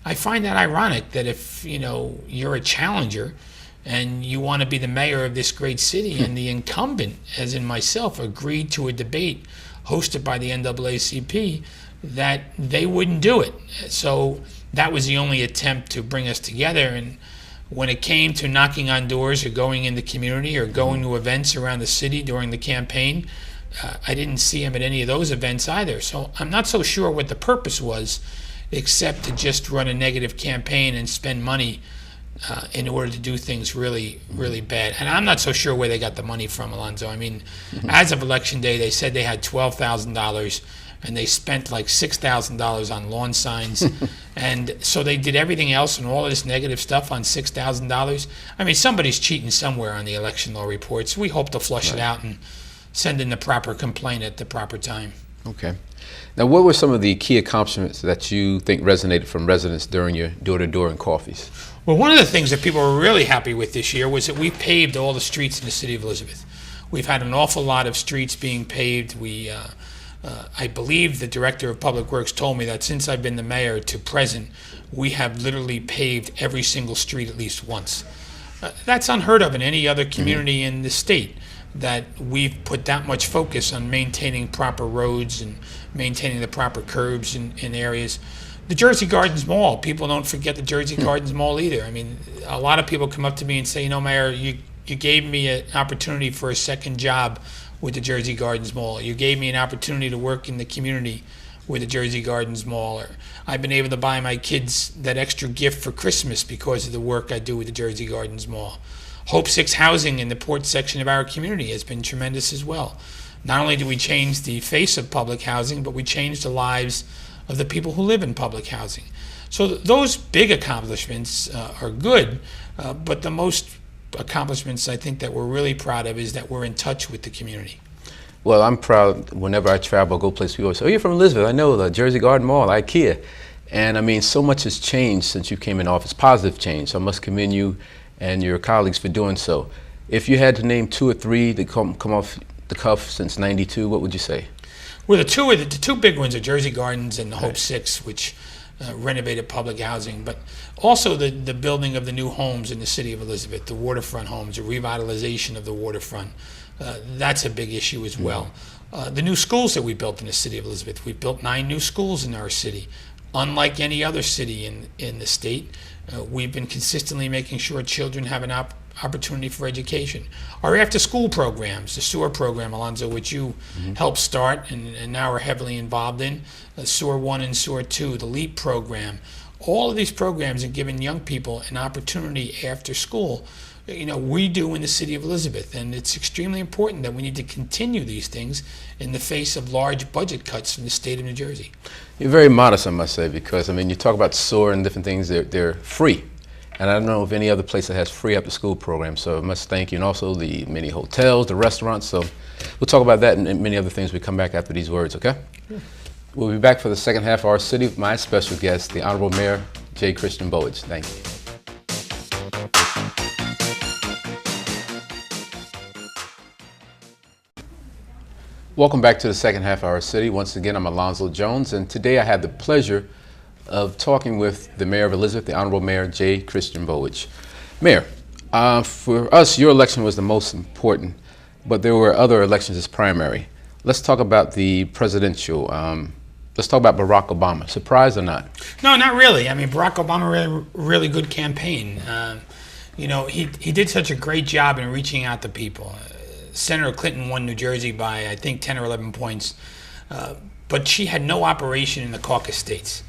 I find that ironic that if, you're a challenger and you want to be the mayor of this great city and the incumbent, as in myself, agreed to a debate hosted by the NAACP, that they wouldn't do it. So that was the only attempt to bring us together. And when it came to knocking on doors or going in the community or going to events around the city during the campaign, I didn't see him at any of those events either. So I'm not so sure what the purpose was, except to just run a negative campaign and spend money in order to do things really, really bad. And I'm not so sure where they got the money from, Alonzo. I mean, as of Election Day, they said they had $12,000, and they spent like $6,000 on lawn signs. And so they did everything else and all of this negative stuff on $6,000. I mean, somebody's cheating somewhere on the election law reports. We hope to flush it out and send in the proper complaint at the proper time. Okay. Now, what were some of the key accomplishments that you think resonated from residents during your door-to-door and coffees? Well, one of the things that people were really happy with this year was that we paved all the streets in the city of Elizabeth. We've had an awful lot of streets being paved. I believe the director of Public Works told me that since I've been the mayor to present, we have literally paved every single street at least once. That's unheard of in any other community in the state, that we've put that much focus on maintaining proper roads and maintaining the proper curbs in areas. The Jersey Gardens Mall, people don't forget the Jersey Gardens Mall either. I mean, a lot of people come up to me and say, Mayor, you gave me an opportunity for a second job with the Jersey Gardens Mall. You gave me an opportunity to work in the community with the Jersey Gardens Mall. Or I've been able to buy my kids that extra gift for Christmas because of the work I do with the Jersey Gardens Mall. Hope 6 housing in the port section of our community has been tremendous as well. Not only do we change the face of public housing, but we change the lives of the people who live in public housing. So those big accomplishments are good, but the most accomplishments I think that we're really proud of is that we're in touch with the community. Well, I'm proud whenever I travel, go places, people always say, oh, you're from Elizabeth. I know the Jersey Garden Mall, IKEA. And I mean, so much has changed since you came in office, positive change. So I must commend you and your colleagues for doing so. If you had to name 2 or 3 that come off the cuff since '92, what would you say? Well, the two big ones are Jersey Gardens and the Hope 6, which renovated public housing, but also the building of the new homes in the city of Elizabeth, the waterfront homes, the revitalization of the waterfront. That's a big issue as well. The new schools that we built in the city of Elizabeth. We built 9 new schools in our city. Unlike any other city in the state, we've been consistently making sure children have an opportunity for education. Our after-school programs, the SEWR program, Alonzo, which you helped start and now are heavily involved in, SEWR 1 and SEWR 2, the LEAP program. All of these programs are giving young people an opportunity after school. We do in the city of Elizabeth, and it's extremely important that we need to continue these things in the face of large budget cuts from the state of New Jersey. You're very modest, I must say, because I mean, you talk about SEWR and different things, they're free. And I don't know of any other place that has free after-school programs, so I must thank you. And also the many hotels, the restaurants, so we'll talk about that and many other things. We come back after these words, okay? Yeah. We'll be back for the second half of our city with my special guest, the Honorable Mayor J. Christian Bollwage. Thank you. Welcome back to the second half of our city. Once again, I'm Alonzo Jones, and today I had the pleasure of talking with the Mayor of Elizabeth, the Honorable Mayor J. Christian Bollwage. Mayor, for us, your election was the most important, but there were other elections as primary. Let's talk about the presidential. Let's talk about Barack Obama. Surprised or not? No, not really. I mean, Barack Obama really good campaign. He did such a great job in reaching out to people. Senator Clinton won New Jersey by, I think, 10 or 11 points, but she had no operation in the caucus states.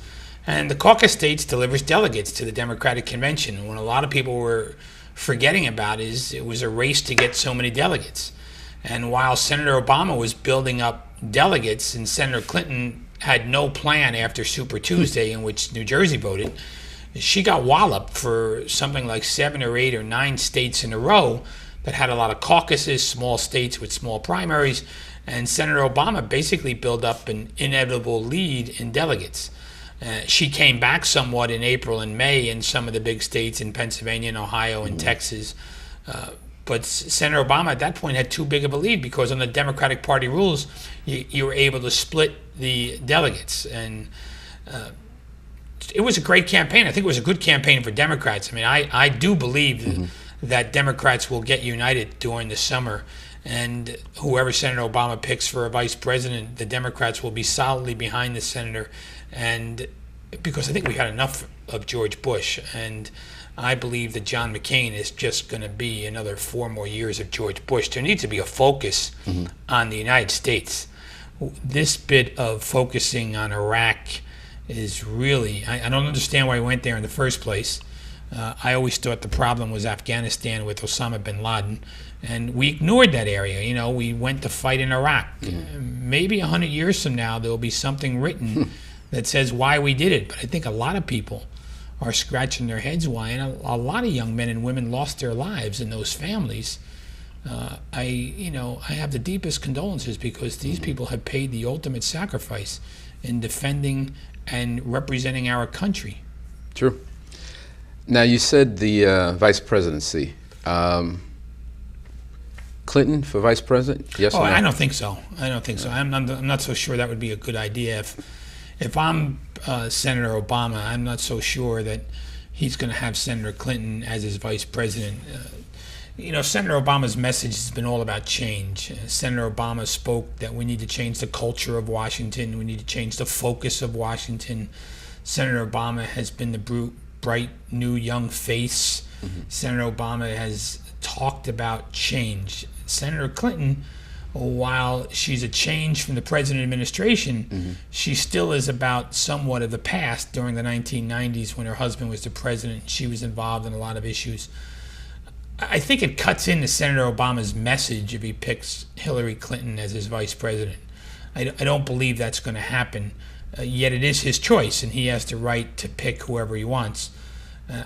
And the caucus states delivers delegates to the Democratic Convention. And what a lot of people were forgetting about is it was a race to get so many delegates. And while Senator Obama was building up delegates and Senator Clinton had no plan after Super Tuesday in which New Jersey voted, she got walloped for something like 7 or 8 or 9 states in a row that had a lot of caucuses, small states with small primaries, and Senator Obama basically built up an inevitable lead in delegates. She came back somewhat in April and May in some of the big states in Pennsylvania and Ohio and Texas. But Senator Obama at that point had too big of a lead because on the Democratic Party rules, you were able to split the delegates. And it was a great campaign. I think it was a good campaign for Democrats. I mean, I do believe that Democrats will get united during the summer, and whoever Senator Obama picks for a vice president, the Democrats will be solidly behind the senator, and because I think we had enough of George Bush, and I believe that John McCain is just going to be another 4 more years of George Bush. There needs to be a focus on the United States. This bit of focusing on Iraq is really, I don't understand why we went there in the first place. I always thought the problem was Afghanistan with Osama bin Laden, and we ignored that area. You know, we went to fight in Iraq. Maybe 100 years from now, there will be something written that says why we did it. But I think a lot of people are scratching their heads why, and a lot of young men and women lost their lives in those families. I have the deepest condolences because these people have paid the ultimate sacrifice in defending and representing our country. True. Now, you said the vice presidency. Clinton for vice president? Yes or no? I don't think so. I'm not so sure that would be a good idea. If I'm Senator Obama, I'm not so sure that he's going to have Senator Clinton as his vice president. Senator Obama's message has been all about change. Senator Obama spoke that we need to change the culture of Washington. We need to change the focus of Washington. Senator Obama has been the bright, new, young face. Senator Obama has talked about change. Senator Clinton, while she's a change from the president administration, she still is about somewhat of the past during the 1990s when her husband was the president. She was involved in a lot of issues. I think it cuts into Senator Obama's message if he picks Hillary Clinton as his vice president. I don't believe that's going to happen, yet it is his choice, and he has the right to pick whoever he wants.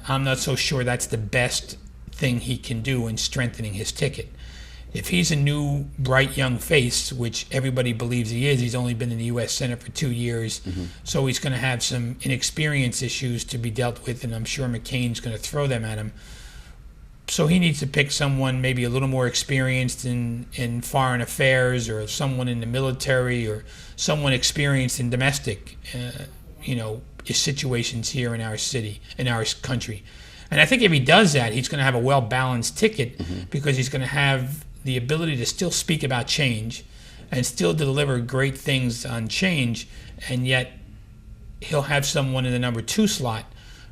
I'm not so sure that's the best thing he can do in strengthening his ticket. If he's a new, bright, young face, which everybody believes he is, he's only been in the U.S. Senate for 2 years, so he's going to have some inexperience issues to be dealt with, and I'm sure McCain's going to throw them at him. So he needs to pick someone maybe a little more experienced in foreign affairs, or someone in the military, or someone experienced in domestic, situations here in our city, in our country. And I think if he does that, he's going to have a well-balanced ticket because he's going to have the ability to still speak about change and still deliver great things on change, and yet he'll have someone in the number 2 slot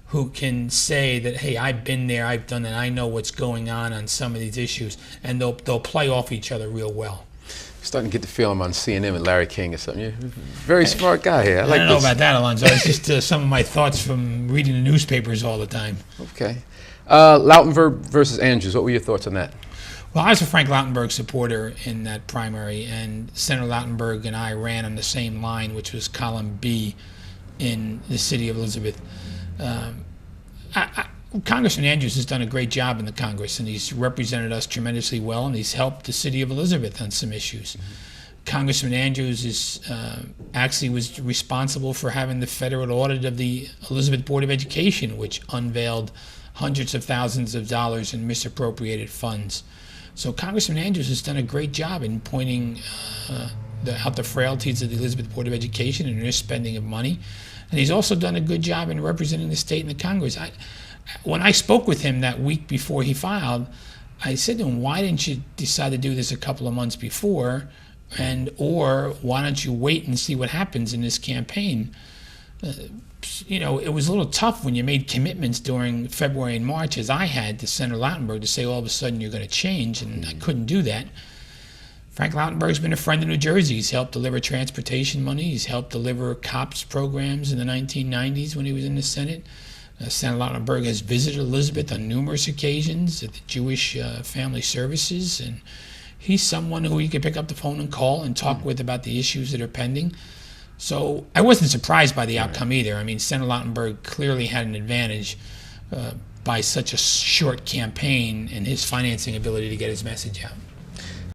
who can say that, hey, I've been there, I've done it, I know what's going on some of these issues, and they'll play off each other real well. Starting to get the feeling I'm seeing him with Larry King or something. You're a very smart guy here. I don't know about that, Alonzo. It's just some of my thoughts from reading the newspapers all the time. Okay. Lautenberg versus Andrews. What were your thoughts on that? Well, I was a Frank Lautenberg supporter in that primary, and Senator Lautenberg and I ran on the same line, which was column B in the city of Elizabeth. Congressman Andrews has done a great job in the Congress, and he's represented us tremendously well, and he's helped the city of Elizabeth on some issues. Congressman Andrews actually was responsible for having the federal audit of the Elizabeth Board of Education, which unveiled hundreds of thousands of dollars in misappropriated funds. So Congressman Andrews has done a great job in pointing out the frailties of the Elizabeth Board of Education and their spending of money. And he's also done a good job in representing the state in the Congress. When I spoke with him that week before he filed, I said to him, why didn't you decide to do this a couple of months before? Or why don't you wait and see what happens in this campaign? It was a little tough when you made commitments during February and March, as I had, to Senator Lautenberg, to say all of a sudden you're going to change, and I couldn't do that. Frank Lautenberg's been a friend of New Jersey. He's helped deliver transportation money. He's helped deliver COPS programs in the 1990s when he was in the Senate. Senator Lautenberg has visited Elizabeth on numerous occasions at the Jewish Family Services, and he's someone who you can pick up the phone and call and talk with about the issues that are pending. So I wasn't surprised by the outcome either. I mean, Senator Lautenberg clearly had an advantage by such a short campaign and his financing ability to get his message out.